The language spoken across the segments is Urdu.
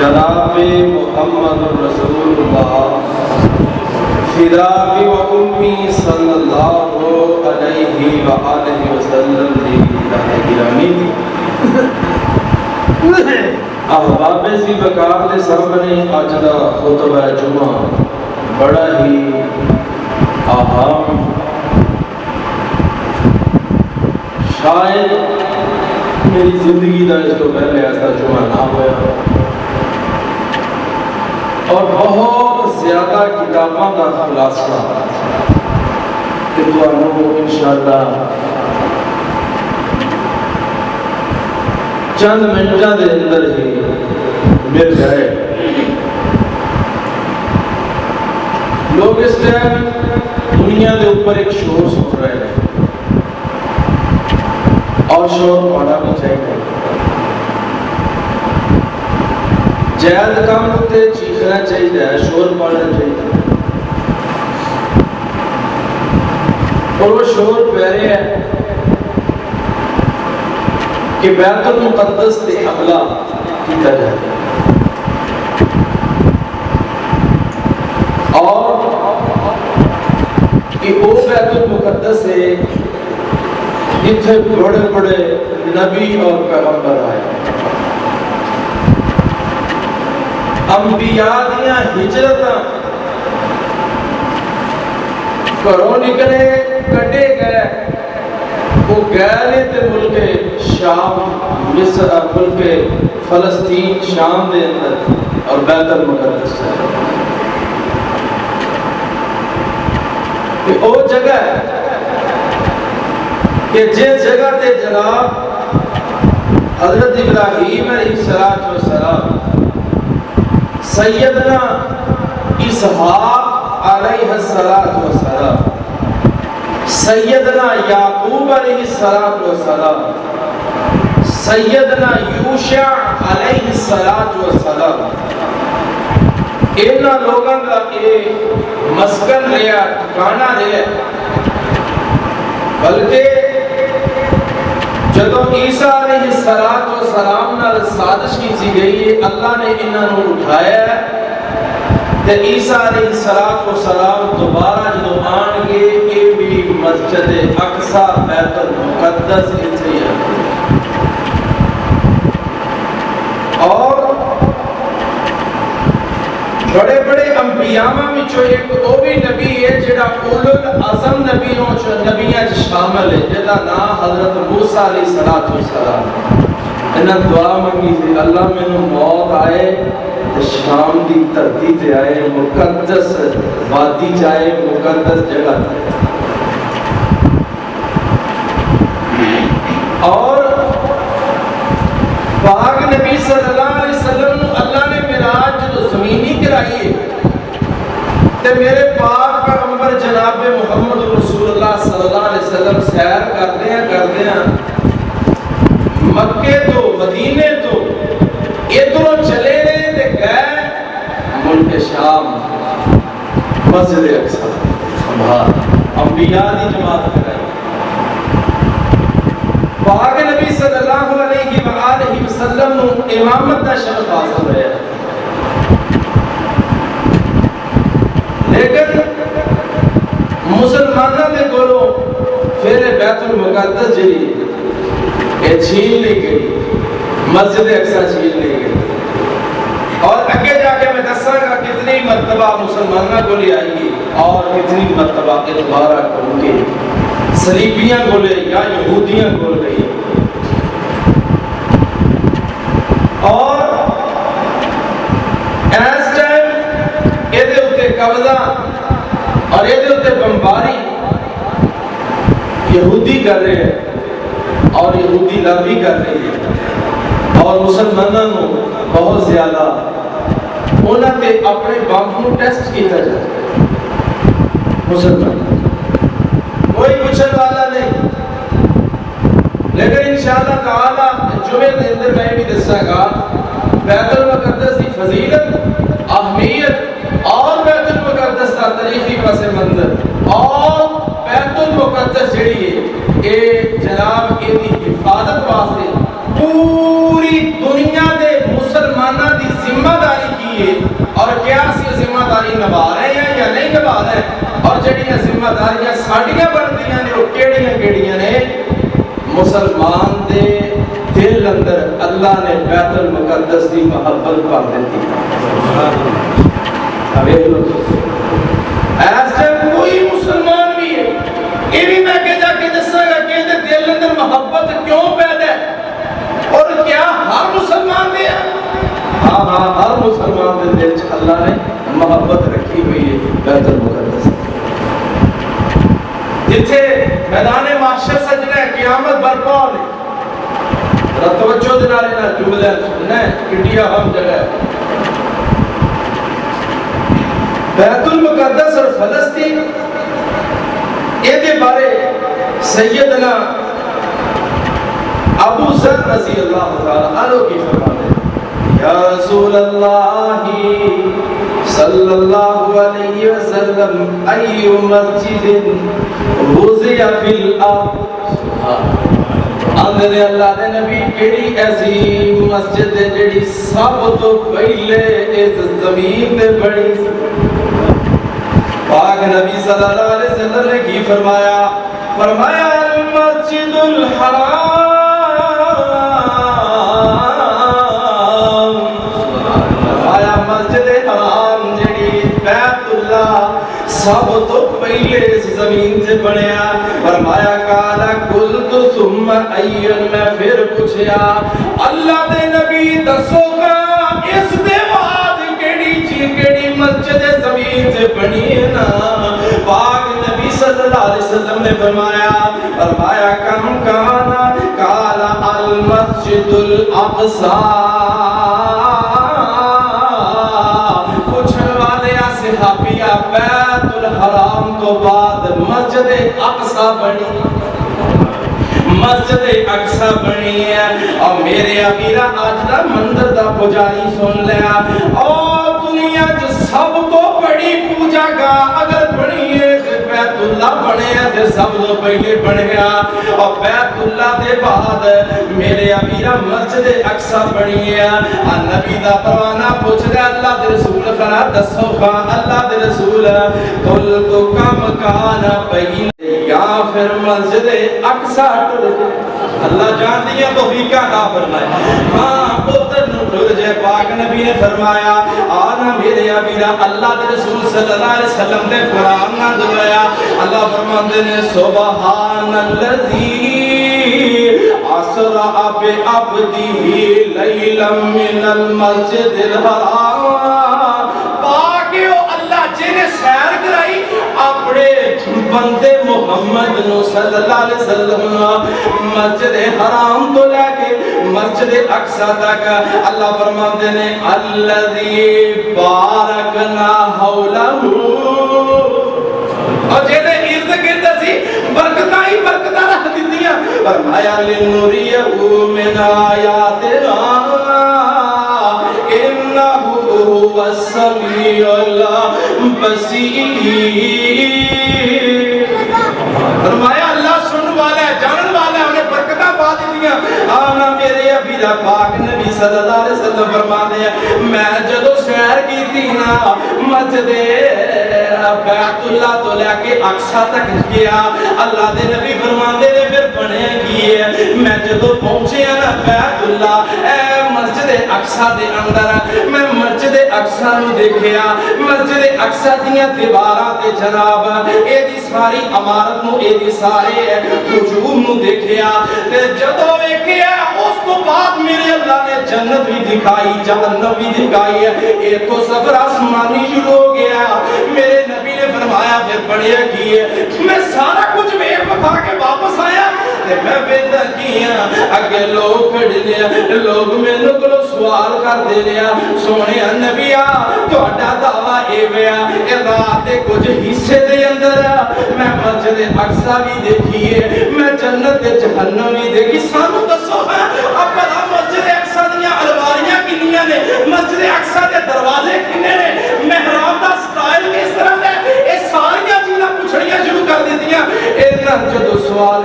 جناب محمد رسول اللہ فداک و امی صلی اللہ علیہ وآلہ وسلم دی گرامی تھی احباب سی بکار کے سامنے اج دا خطبہ جمعہ بڑا ہی اہم، شاید میری زندگی دا اس کو پہلے ایسا جمعہ نہ ہوا، اور بہت زیادہ کتاباں کا خلاصہ کہ تمہیں انشاءاللہ چند منٹوں کے اندر ہی مل جائے۔ لوگ اس ٹائم دنیا کے اوپر ایک شور سن رہے ہیں، اور شور پڑھنا بھی چاہیے۔ جائز کام ہوتے چیخنا چاہیے، شور پڑھنا چاہیے، اور وہ شور پہ رہے ہیں کہ بیت المقدس تے حملہ کیتا جائے، اور کہ وہ بیت المقدس ہے جتھے بڑے بڑے نبی اور پیغمبر آئے، انبیاء دیاں ہجرتاں گھروں نکلے کٹے گئے، وہ گئے تے ملک شام مصر، ملک فلسطین شام دے اندر اور بیت المقدس ہے، کہ وہ جگہ ہے کہ جس جگہ تے جناب حضرت ابراہیم علیہ السلام، سیدنا اسحاق علیہ السلام، سیدنا یعقوب علیہ السلام، سیدنا یوشع علیہ السلام، انہاں لوگوں کا ایک مسکن رہا، ٹھکانہ رہا، بلکہ جدو عیسیٰ علیہ السلام نال سازش کی گئی ہے، اللہ نے انہاں نو اٹھایا ہے، تے عیسیٰ علیہ السلام دوبارہ جدو آن گے یہ بھی مسجد اقصی بیت المقدس اتھے ہے، اور بڑے بڑے انبیاء میں ایک وہ بھی نبی ہے جڑا اولو العظم نبیاں شامل ہے، جدا نام حضرت موسیٰ علیہ السلام۔ انہاں دعا منگی تھی، اللہ میں نو موت آئے شام دی دھرتی تے آئے، مقدس وادی جائے، مقدس جگہ تے، اور پاک نبی صلی اللہ علیہ وسلم اللہ نے معراج جو زمینی کرائی ہے، تے میرے پاک پیغمبر جناب محمد رسول اللہ صلی اللہ علیہ وسلم سیر کرتے ہیں مکے تو مدینے تو ادھروں چلے رہے تے گئے ملک شام مسجد اقصی سبحان انبیاء دی جماعت کرائی، پاک نبی صلی اللہ علیہ وآلہ وسلم نو امامت دا شرف حاصل ہے، لیکن مسلمانوں کے کولوں پھر بیت المقدس جی یہ چھین لی گئی، مسجد اقصی چھین لی گئی، اور اگے جا کے میں دساں گا کتنی مرتبہ مسلمانوں کو لے آئی اور کتنی مرتبہ دوبارہ کر کے صلیبیاں کو لے یا یہودیاں کو گئی، اور اس ٹائم یہ قبضہ اور یہ بمباری یہودی کر رہے ہیں اور یہودی لابی کر رہے ہیں، اور مسلمانوں کو بہت زیادہ انہوں نے اپنے بم کو ٹیسٹ کیا جائے، مسلمان کوئی پوچھنے والا نہیں، لیکن انشاءاللہ تعالی جمعے کے اندر میں بھی دساں گا بیت المقدس کی فضیلت، اہمیت، اور بیت المقدس کا تاریخی پس منظر، اور بیت المقدس جڑی ہے یہ جناب کی حفاظت واسطے پوری دنیا دے مسلمان مسلمانوں کی ذمہ داری کی ہے اور کیا سی ذمہ داری نبھا رہے ہیں یا نہیں نبھا رہے ہیں، اور جڑیاں ذمہ داریاں ساڈیاں بندیاں نے وہ کیڑیاں نے؟ مسلمان دے دل اندر اللہ نے بیت المقدس دی محبت بھر دیتی۔ ایسے کوئی مسلمان بھی ہے یہ بھی میں کہ جا کے دساں گا کہ دل اندر محبت کیوں پیدا ہے اور کیا ہر مسلمان دے ہے؟ ہاں ہر مسلمان دے دل چ اللہ نے محبت رکھی ہوئی ہے بیت المقدس، جتھے میدان محشر سجنا ہے، قیامت برپا ہونے۔ توجہ دینا لینا جملے سننا ہے، انڈیا ہم جگہ ہے۔ بیت المقدس اور فلسطین یہ دے بارے سیدنا ابو ذر رضی اللہ تعالی عنہ کی فرماتے ہیں، یا رسول اللہ صلی اللہ علیہ وسلم ای مسجد وضع فی الارض، آندھے اللہ دے نبی کیڑی ایسی مسجد ہے جڑی سب تو پہلے اس زمین تے بڑی؟ پاک نبی صلی اللہ علیہ وسلم نے کی فرمایا؟ فرمایا المسجد الحرام، فرمایا مسجد حرام جڑی بیت اللہ سب تو پہلے اس زمین سے بنیا۔ فرمایا کالا قلت ثم ایّن، میں پھر پوچھیا اللہ دے نبی دسو گا اس دے بعد کیڑی مسجد زمین سے بنی ہے نا؟ پاک نبی صلی اللہ علیہ وسلم نے فرمایا کم کانا؟ کالا المسجد الاقصی، صحابیہ بیت الحرام تو بعد مسجد اقصی بنی، مسجد اقصی بنی ہے۔ اور میرے امیرہ آج دا مندر دا پجاری سن لیا، اور دنیا جو سب تو بڑی پوجا گاہ اگر بنی ہے بیت اللہ بنے ہیں جو سب تو پہلے بن گیا، اور بیت اللہ دے بعد میرے امیرہ مسجد اقصی بنی ہے۔ نبی دا پروانہ پوچھ رہا اللہ دے رسول فرا دسو خان اللہ دے رسول کل تو کم کانا بین یا پھر مسجد اقصی ٹر جائے؟ اللہ جان دیا تو فیقہ عطا فرمائے، ہاں پتر نو ٹر جائے۔ پاک نبی نے فرمایا آنا میرے ابیرہ اللہ دے رسول صلی اللہ علیہ وسلم نے قرآن نہ دلایا۔ اللہ فرماندے نے سبحان اللذی اسرع بعبدہ لیلا من المسجد الحرام، پاکیو اللہ جنہیں سیر کرائی اپنے بندے محمد نو صلی اللہ علیہ وسلم مسجد حرام تو لے کے مسجد اقصی تک۔ اللہ فرماتے نے الذی بارکنا حولہ، اور جنہیں ارد گرد سی برکتاں ہی برکتاں رکھ دیتیاں۔ فرمایا لنوریہ من آیاتنا انہ هو السمیع البصیر، فرمایا اللہ سن والا ہے جانن والا ہے، انہیں برکتاں پا دیتیاں۔ آنا میرے ابیرہ پاک نبی صلی اللہ علیہ وسلم فرماتے ہیں میں جدو سیر کی تھی نا مسجد بیت اللہ تو لے کے اقصی تک گیا، اللہ دے نبی فرماندے نے پھر بنے کیے میں جدو پہنچے نا بیت اللہ مسجد اقصی دے اندر میں مسجد اقصی نو دیکھیا، مسجد اقصی دیاں دیواراں تے جناب اے دی ساری عمارت نو اے دی سارے ہجوم نو دیکھیا، تے جدو ویکھیا اس تو بعد میرے اللہ نے جنت بھی دکھائی جہنم بھی دکھائی ہے، اے تو سفر آسمانی شروع ہو گیا۔ میرے نبی نے فرمایا پھر پڑھیا کیے میں سارا کچھ ویکھ بکھا کے واپس آیا تے میں ویندہ کیا اگے لوگ کھڑے نے، لوگ مینوں کولو سوال کر دے رہا سونے نبیا تہاڈا دعویٰ اے ویا اے رات دے کچھ حصے دے اندر میں مسجد اقصی بھی دیکھی ہے، میں جنت تے جہنم بھی دیکھی، سانوں دسو اپنا مسجد اقصی دیاں الواریاں کنیاں نے، مسجد اقصی دے دروازے کنے نے، محراب دا سٹائل کس طرح ہے، اے ساریاں چیزاں پوچھڑیاں شروع کر دیتیاں۔ اینا جدو سوال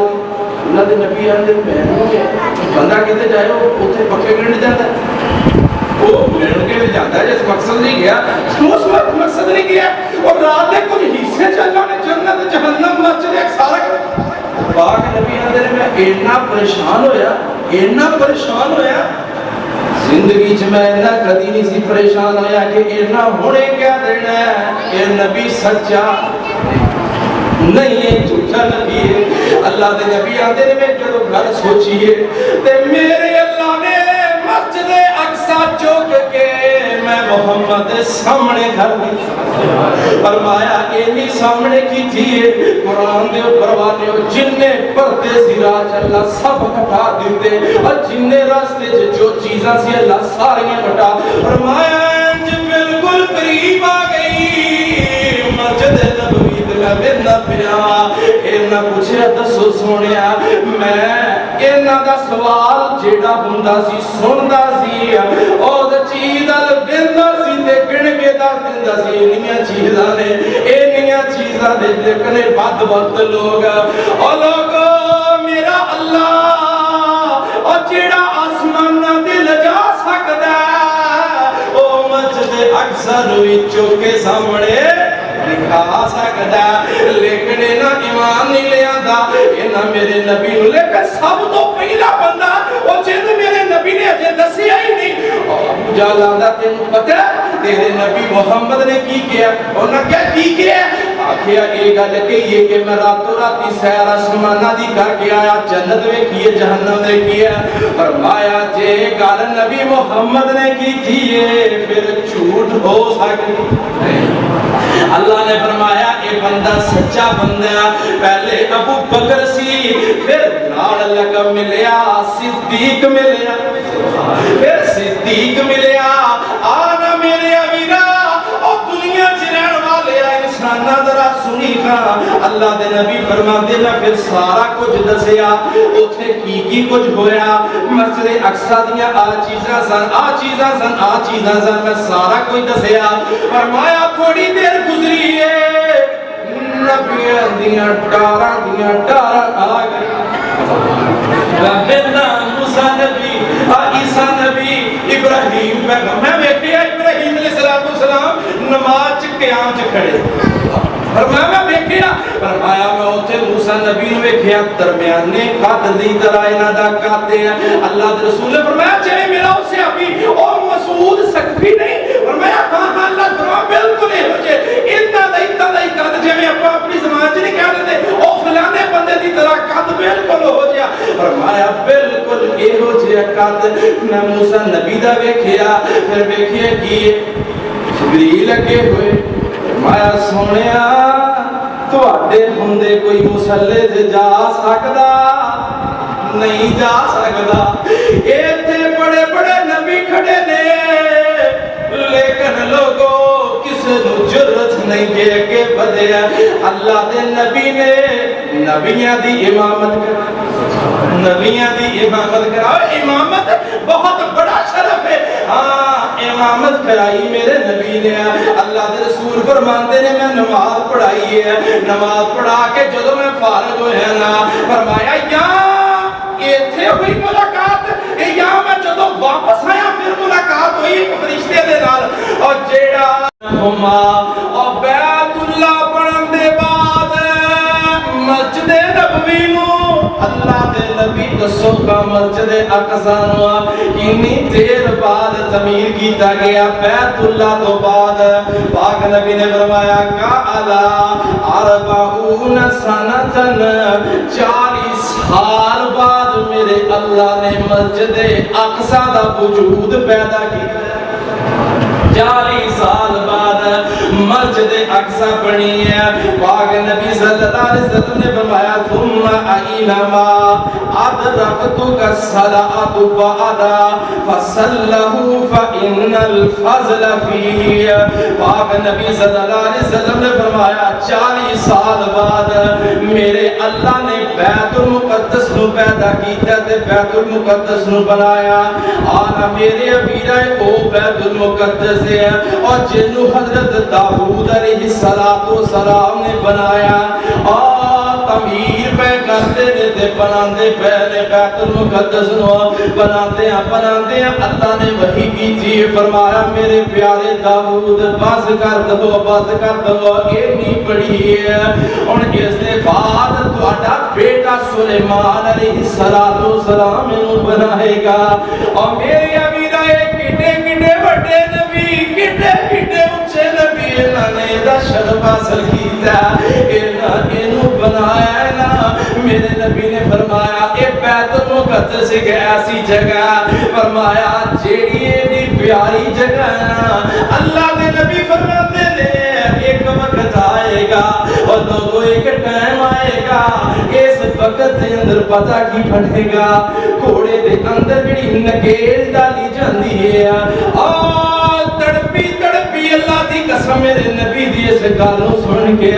اللہ دے نبی آندے میں بندہ کہتے جائے وہ اتنے پکے گرنے جاتا ہے، وہ میرے کے جاتا ہے جس مقصد نہیں گیا اس وقت مقصد نہیں گیا اور رات کے کچھ حصے چلنا نے جنت جہنم مسجد ایک سارا پاک نبی اندر میں اتنا پریشان ہویا زندگی چ میں اتنا کدی نہیں سی پریشان ہویا کہ اتنا ہونے کیا دینا ہے کہ نبی سچا نہیں ہے جھوٹا نبی ہے اللہ دے نبی آندے میں جو گھر سوچیے تے میرے اللہ نے مسجد اقصی چوک کے میں محمد سامنے گھر دی فرمایا اینی سامنے کی تھی قرآن دے پروانے جننے پردے سی راج اللہ سب کٹا دیتے اور جننے راستے جو چیزاں سی اللہ ساریاں کٹا فرمایا جب بالکل قریب آ گئی مسجد نبوی میں بندہ پیا اینا پوچھے دسو سونیا میں اینا دا سوال جیڑا ہوندا سی سندا سی او دا چیزاں بندہ سی تے گن کے دس دیندا سی انیاں چیزاں نے انیاں چیزاں دے دیکھنے بعد وقت لوگ او لوگ میرا اللہ او جیڑا آسماناں دے لجا سکدا او مسجد اقصی وچوں کے سامنے دکھا سکتا لیکن اینا ایمان نہیں لے آندا اینا میرے نبی نو لیکن سب تو پہلا بندہ وہ جن میرے نبی نے اجے دسیا ہی نہیں ابو جہل آندا تینوں پتہ تیرے نبی محمد نے کی کیا انہاں کی کیا آکھیا یہ گل کہیے کہ میں راتوں راتی سیر آسماناں دی کر کے آیا جنت ویکھیے جہنم ویکھیے فرمایا جے گل نبی محمد نے کی تھی پھر جھوٹ ہو سکتی اللہ نے فرمایا اے بندہ سچا بندہ پہلے ابو بکر سی پھر نال لگا ملیا صدیق ملیا پھر صدیق ملیا آنا میرے امیرہ اور دنیا چرین والے انسانہ ذرا سنی کھا اللہ دے نبی فرما دینا پھر سارا کچھ دسیا اتھے کی کچھ ہویا مسجد اقصی دیا آ چیزاں سن میں سارا کچھ دسیا فرمایا تھوڑی دیر گزری ہے نبیاں دیاں ٹارا آ گئی بندہ موسیٰ نبی عیسیٰ نبی ابراہیم پیغمبر میں بیٹھیا ابراہیم علیہ السلام نماز قیام چ کھڑے فرمایا میں بیٹھیا فرمایا میں اوتھے موسیٰ نبی نو ویکھیا درمیانے قد دی طرح انہاں دا کاتے ہیں اللہ دے رسول نے فرمایا چاہے میرا اسے ابھی اور مسعود سقفی نہیں فرمایا ہاں اللہ فرما بالکل ہی ہو جائے اتنا دا قد جے میں اپنی زبان چ نہیں کہہ دیتے او فلانے بندے دی طرح قد بالکل ہو جائے فرمایا بالکل یہ ہو جائے قد میں موسیٰ نبی دا ویکھیا پھر ویکھیا کی جبریل لگے ہوئے فرمایا سونیا تواڈے ہوندے کوئی مسلے تے جا سکدا نہیں جا سکدا ایتھے بڑے بڑے نبی کھڑے نے لیکن لوگوں کسے نو جرت نہیں کہ بدے اللہ دے نبی نے نبیاں دی امامت کرا امامت بہت بڑا شرف ہے ہاں امامت کرائی میرے نبی نے اللہ دے رسول فرماندے نے میں نماز پڑھائی ہے نماز پڑھا کے جدو میں فارغ ہویا نا فرمایا یا ایتھے ہوئی ملاقات یا میں جدو واپس آیا پھر ملاقات ہوئی ایک فرشتے دے نال اور جیڑا ہما اور بیت اللہ پڑھن دے بعد مسجد نبوی نو اللہ دے نبی دسو کا مسجد اقصی نو کتنی دیر بعد تعمیر کیتا گیا بیت اللہ تو بعد پاک نبی نے فرمایا قالا 40 سنتن 40 سال بعد میرے اللہ نے مسجد اقصی دا وجود پیدا کیا 40 سال بعد مسجد اقصی بنی ہے پاک نبی صلی اللہ علیہ وسلم نے فرمایا ثم اینما ادرکتک الصلاۃ بعدا فصلہ فان الفضل فیہ پاک نبی صلی اللہ علیہ وسلم نے فرمایا 40 سال بعد میرے اللہ نے بیت المقدس نو پیدا کیتا تے بیت المقدس نو بنایا آنا میرے امیرہ او بیت المقدس ہے اور جنو حضرت داؤد علیہ السلام نے بنایا اور تعمیر پہ کرتے نے بناندے پے نے بیت المقدس نو بناندے ہیں اللہ نے وحی کی تھی فرمایا میرے پیارے داؤد بس کر دو اینی بڑی ہے اور اس دے بعد تہاڈا بیٹا سلیمان علیہ السلام انہوں بنائے گا اور میرے امیر آئے کٹے بڑے نبی کٹے اچھے نبی انہوں نے دا شرف حاصل کیتا انہوں بنایا ہے نا میرے نبی نے فرمایا اے بیت المقدس ایک ایسی جگہ فرمایا جیڑی دی پیاری جگہ نا اللہ دے نبی فرماتے نے ایک وقت آئے گا اور لوگوں ایک ٹائم آئے گا اس وقت دے اندر پتہ کی بنے گا گھوڑے دے اندر جڑی نکیل ڈالی جاندی ہے تڑپی اللہ دی قسم میرے نبی دی اس گالوں سن کے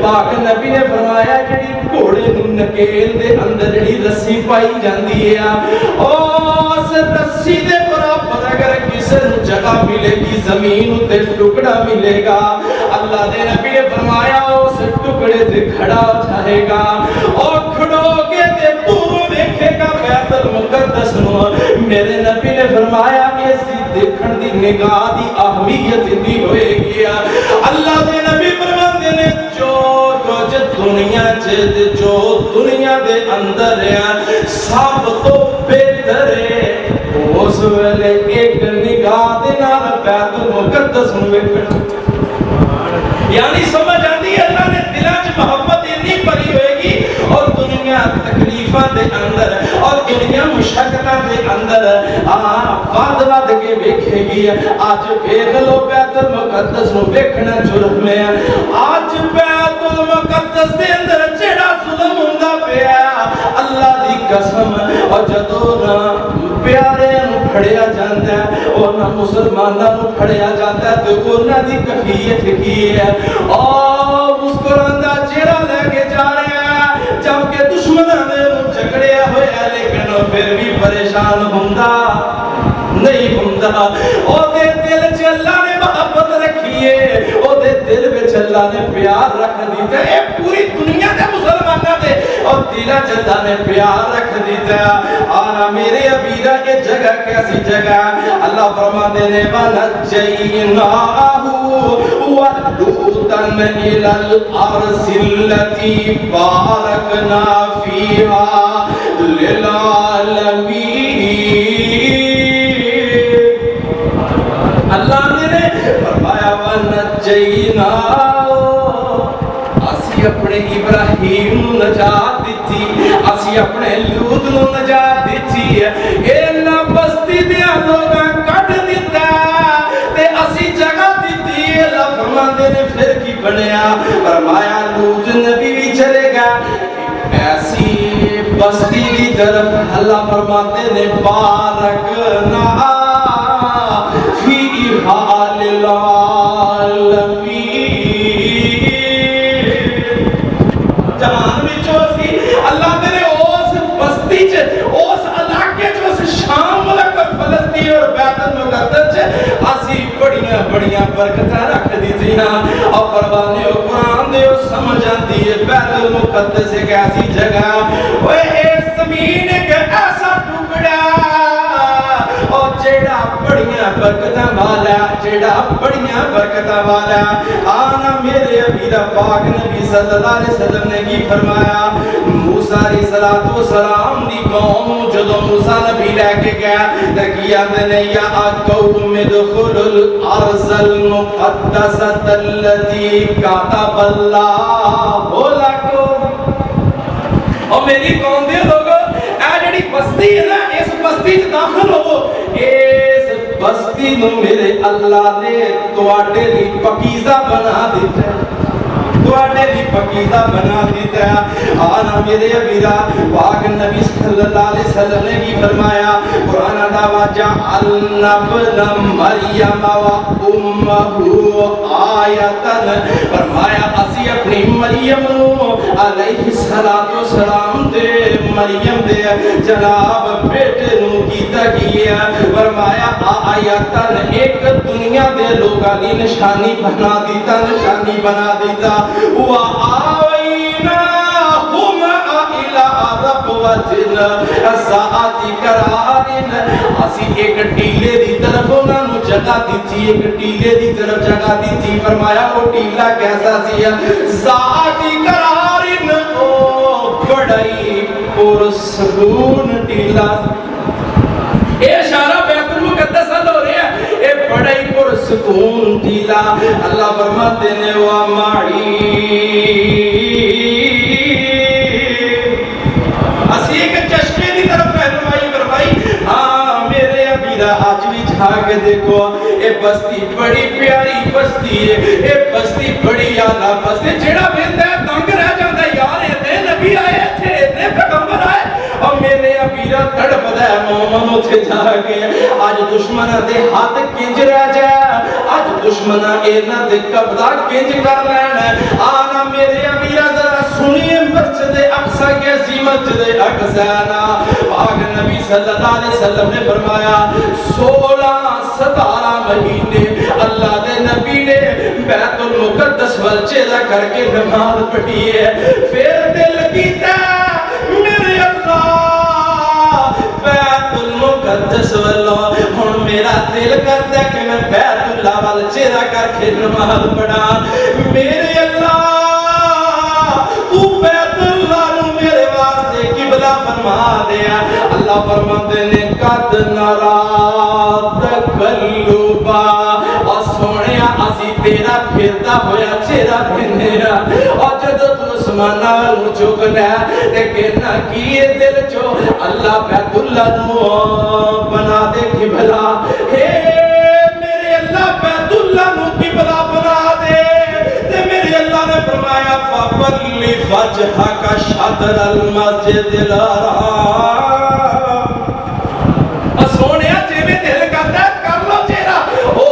پاک نبی نے فرمایا جڑی گھوڑے نو نکیل دے اندر جڑی رسی پائی جاندی ہے اس رسی دے برابر اگر کسی نو جگہ ملے گی زمین تے ٹکڑا ملے گا اللہ دے نبی نے فرمایا اس ٹکڑے تے کھڑا ہو جائے گا اور کھڑو کے تے دوروں دیکھے گا بیت المقدس نو میرے نبی نے فرمایا اس دیکھن دی نگاہ دی اہمیت دی ہوئے گی اللہ دے نبی فرماندے نے جو دنیا دے اندر ہے سب تو بہتر ہے اس ویلے ایک نگاہ دے نال بیت المقدس نو ویکھنا یعنی سمجھ آندی ہے اللہ نے دلاں وچ محبت اتنی بھری ہوئے گی اور دنیا تکلیفاں دے اندر اور دنیا مشقتاں دے اندر ود کے ویکھے گی اج ویکھ لو بیت المقدس نو ویکھنا جرم ہے اج بیت المقدس دے اندر جڑا ظلم ہوندا پیا اللہ دی قسم اور جدوں نا پیارے نو پھڑیا جاندا ہے اور نہ مسلماناں نو پھڑیا جاندا ہے تے انہاں دی کیفیت کی ہے اور مسکراندا چہرہ لے کے جا رہا ہے جبکہ دشمناں نے جھگڑیا ہویا لیکن پھر بھی پریشان ہوندا نہیں ہوندا او دے دل وچ اللہ نے محبت رکھی ہے او دے دل وچ اللہ نے پیار رکھ دیتا ہے پوری دنیا دے مسلماناں دے اور دلاں وچ اللہ نے پیار رکھ دیتا ہے اور میرے ابیرا کے جگہ کیسی جگہ اللہ فرماتے نے ونجیناہ ولوطا الی الارض التي بارکنا فیہا للعالمین اللہ نے فرمایا ونجینا اسی اپنے ابراہیم نو نجات دیتی اسی اپنے لوط نو نجات دیتی اے اللہ بستی دیا لوگاں کٹ دیتا تے اسی جگہ دیتی اللہ فرماندے نے پھر کی بنیا فرمایا لوط نبی بھی چلے گا ایسی بستی دی طرف اللہ فرماتے نے بارکنا حال العالمین جہان وچوں سی اللہ نے اس بستی چ اس علاقے چ اس شام ملک فلسطین اور بیت المقدس چ اسی بڑیاں برکتاں رکھ دتیاں اور پروانے قرآن دے سمجھ آندی ہے بیت المقدس ایک ایسی جگہ اوے اس زمین ایک ایسا ٹکڑا اور جیڑا بڑیاں برکتاں والا جیڑا بڑیاں برکتاں والا آنا میرے ابیدہ پاک نبی صلی اللہ علیہ وسلم نے کی فرمایا موسیٰ علیہ السلام دی قوم جدو موسیٰ نبی لے کے گیا تکیات نے یا قوم ادخل الارض المقدسۃ التي کتب اللہ لکم اور میری قوم دے لوگو اے جڑی بستی ہے نا اس بستی چ داخل ہو اس بستی نو میرے اللہ نے تواڈے دی پکیزہ بنا دیتا ہے تواڈے دی پکیزہ بنا دیتا ہے آنا میرے ابیرا پاک نبی صلی اللہ علیہ وسلم نے کی فرمایا قرآن دعویٰ جعلنا ابن مریم و امہ آیتن فرمایا اسی اپنی مریم علیہ السلام دے مریم دے جناب بیٹے نو کیتا کیا فرمایا آیتن ایک دنیا دے لوگاں دی نشانی بنا دیتا وَآوَيْنَاهُ ساعتی قرارن اسی ایک ٹیلے دی طرف انہاں نو جگہ دیتی ایک ٹیلے دی طرف جگہ دیتی فرمایا وہ ٹیلا کیسا سی ساعتی قرارن او بڑائی پرسکون ٹیلا اے اشارہ بیت المقدس ہو رہے ہیں اے بڑائی پرسکون ٹیلا اللہ فرماتے نے وَمَعِي اسی ایک چشمے دی طرف رہنمائی فرمائی ہاں میرے ابیرہ آج بھی جھا کے دیکھو اے بستی بڑی پیاری بستی ہے اے بستی بڑی یادہ بستی جڑا بہتا ہے تنگ رہ جاندہ ہے یار اتنے نبی آئے تھے اتنے پیغمبر آئے اور میرے ابیرہ تڑپ دے مومن اتھے جا کے آج دشمنہ دے ہاتھ کنج رہ جائے آج دشمنہ اینا دے قبضہ کنج کر لینا آنا میرے ابیرہ ذرا سنیے مسجد اقصی کے سی مسجد اقصی نا پاک نبی صلی اللہ علیہ وسلم نے فرمایا 16-17 مہینے اللہ دے نبی نے بیت المقدس والچیدہ کر کے نماز پڑھی ہے پھر دل کیتا میرے اللہ بیت المقدس واللہ ہن میرا دل کرتا ہے کہ میں بیت اللہ والچیدہ کر کے نماز پڑھا میرے اللہ تو بیت اللہ نو میرے واسطے قبلہ فرما دیا اللہ فرماتے نے قد نرا تقلبا اور سونیا اسی تیرا پھرتا ہویا چہرہ پھرنیا اور جد تو اسمانہ نو چکنا تے کہنا کیے دل چو اللہ بیت اللہ نو بنا دے قبلہ ہے میرے اللہ بیت اللہ نو قبلہ بنا دے تے میرے اللہ نے فرمایا فَوَلِّ وَجْهَكَ شَطْرَ الْمَسْجِدِ الْحَرَامِ سونیا جویں دل کرتا ہے کر لو چہرہ او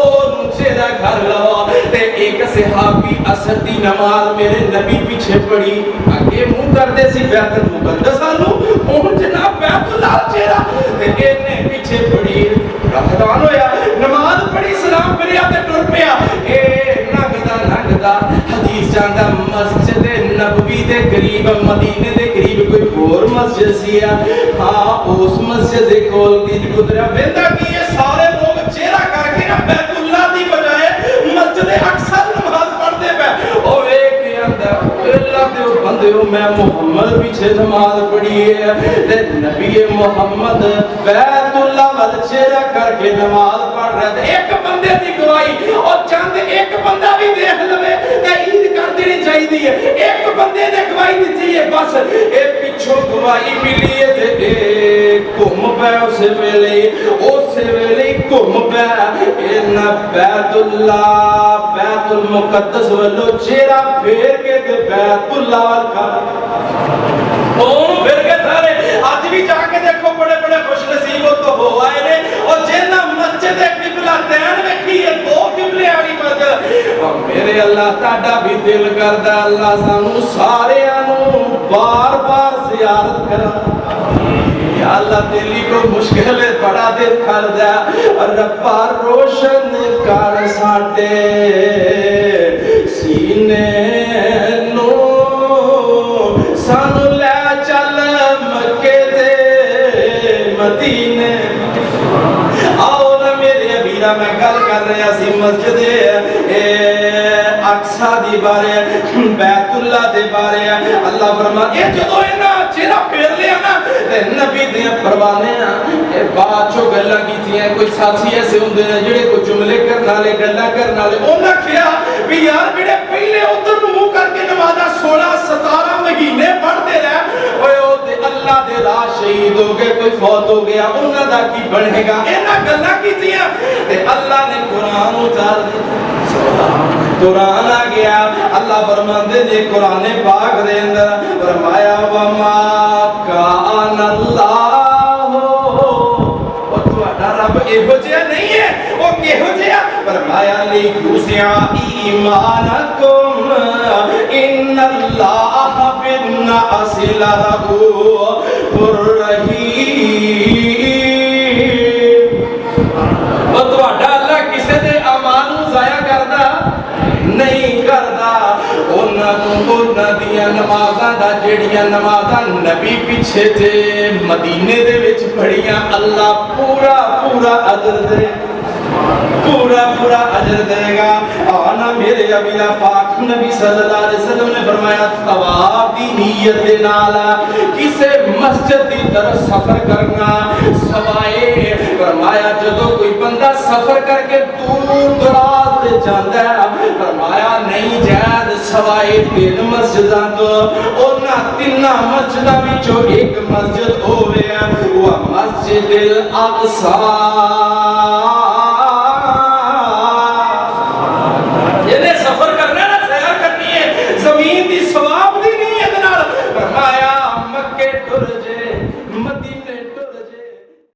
چہرہ کر لو تے ایک صحابی اسد دی نماز میرے نبی پیچھے پڑھی اگے منہ کردے سی بیت المقدس نو ہن جناب بیت اللہ چہرہ تے اینے پیچھے پڑھی حیران ہویا نماز پڑھی سلام پھریا تے ٹر پیا اے نگدا حدیث جاندا مسجد نبوی دے قریب مدینے دے قریب کوئی اور مسجد سی ہاں اس مسجد دے کول دی گزریا ویندا کی یہ سارے لوگ چہرہ کر کے نا بیت اللہ دی بجائے مسجد اقصی نماز پڑھتے پے او ایک اندر اللہ دے بندے میں محمد پیچھے نماز پڑھی ہے تے نبی محمد بیت اللہ وال چہرہ کر کے نماز پڑھ رہے تھے ایک بندے دی گواہی اور چند ایک بندہ بھی دیکھ لوے تے عید کر دینی چاہیے ایک بندے نے گواہی دتی ہے بس اے پیچھے گواہی ملی ہے تے گھم پے اس ویلے گھم پے ان بیت اللہ بیت المقدس والو چہرہ پھیر کے تے بیت اللہ وال کھا پھر کے سارے آج بھی جا کے دیکھو بڑے بڑے خوش نصیب تو ہو آئے نے اور جنہ مسجد قبلہ دین ویکھی ہے دو قبلے والی مسجد میرے اللہ تہاڈا بھی دل کردا اللہ سانو سارے نو بار بار زیارت کرا یا اللہ دلی کو مشکل بڑا دل کر دیا ربا روشن کر ساڈے سینے نو سانو لے چل مکے دے مدینے آؤ نا میرے ابیرہ میں گل کر رہا سی مسجد اقصی دی بارے بیت اللہ دے بارے اللہ فرما یہ جدو اینا چہرہ پھیر لیا نا نبی دیا پروانے بات چو گلہ کی تھی ہیں کوئی ساتھی ایسے ہوں دے جڑے کو جملے کرنا لے گلہ کرنا لے انہاں کیا بھی یار بیڑے پہلے ادھر نمو کر کے نمازہ 16-17 مہینے پڑھتے رہے اللہ دے راہ شہید ہو گئے کوئی فوت ہو گیا انہاں دا کی بڑھے گا اینا گلہ کی تھی ہیں اللہ نے قرآن اتار دے قرآن آ گیا اللہ فرماندے نے قرآن پاک دے اندر فرمایا وما کان اللہ رب ایہو جہا نہیں ہے وہ کیہو جہا فرمایا لیکوسع ایمانکم ان اللہ بالناس لرؤوف رحیم وہ تہاڈا اللہ کسے دے اعمال نوں ضائع کردا نہیں کردا ان انہاں کو انہاں دیاں نمازاں دا جڑیاں نمازاں نبی پیچھے تھے مدینے دے وچ پڑھیاں اللہ پورا پورا اجر دے پورا اجر دے گا. آنا میرے ابیلا پاک نبی صلی اللہ علیہ وسلم نے فرمایا ثواب دی نیت دے نال کسے مسجد دی طرف سفر کرنا سوائے فرمایا جدو کوئی بندہ سفر کر کے دور دراز تے جاندا ہے فرمایا نہیں جائز سوائے تین مسجداں تو انہاں تیناں مسجداں وچوں ایک مسجد ہوے وہ مسجد الاقصی